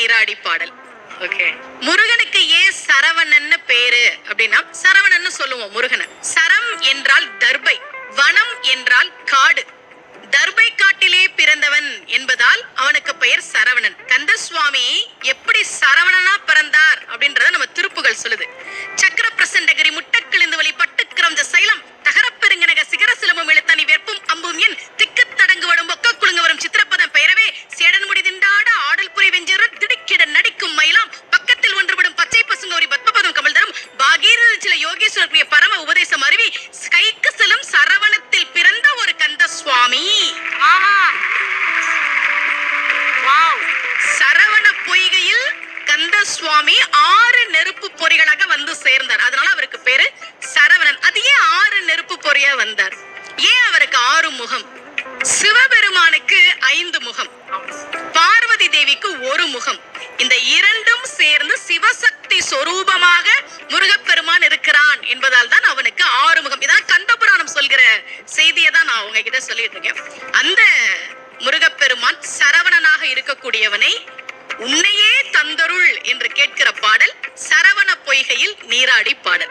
நீராடி பாடல். ஓகே, முருகனுக்கு ஏன் சரவணன்னு பேரு அப்படின்னா, சரவணன்னு சொல்லுவோம் முருகனை. சரம் என்றால் தர்பை, வனம் என்றால் காடு. தர்பை காட்டிலே பிறந்தவன் என்பதால் அவனுக்கு பெயர் சரவணன். கந்த சுவாமி எப்படி சரவணனா பிறந்தார் அப்படின்றத நம்ம திருப்புகள் சொல்லுது. சக்கர பிரசண்டகிரி முட்டக்கிழிந்து வழி பட்டுக்கிரம்ஜ சைலம் தகரப்பெருங்கனக சிகர சிலமும் இழுத்தனி வெப்பும் அம்பும் என் திக்கு தடங்கு வடும் ஒக்க குழுங்க வரும் சித்திரப்பதம் பெயரவே சேடன் முடி திண்டாட ஆடல் புரி வெஞ்சரு திடுக்கிட நடிக்கும் மயிலாம் பக்கத்தில் ஒன்றுபடும் பச்சை பசுங்கோரி பத்மபதம் கமல் தரும் பாகீர சில யோகேஸ்வரருடைய பரம உபதேசம் அருவி கைக்கு செல்லும் சரவணத்தில் பிறந்த ஒரு கந்த சுவாமி. சரவண பொய்கையில் கந்த சுவாமி 6 நெருப்பு பொறிகளாக வந்து சேர்ந்தார். அதனால அவருக்கு பேரு சரவணன். அது ஏன் 6 நெருப்பு பொறியா வந்தார்? ஏன் அவருக்கு 6 முகம்? சிவபெருமானுக்கு 5 முகம், பார்வதி தேவிக்கு 1 முகம். இந்த 2ம் சேர்ந்து சிவசக்தி சொரூபமாக முருகப்பெருமான் இருக்கிறான் என்பதால் தான் அவனுக்கு 6 முகம். இதான் கந்தபுராணம் சொல்கிற செய்தியை தான் நான் உங்ககிட்ட சொல்லிட்டு இருக்கேன். அந்த முருகப்பெருமான் சரவணனாக இருக்கக்கூடியவனை உன்னையே தந்தருள் என்று கேட்கிற பாடல் சரவண பொய்கையில் நீராடி பாடல்.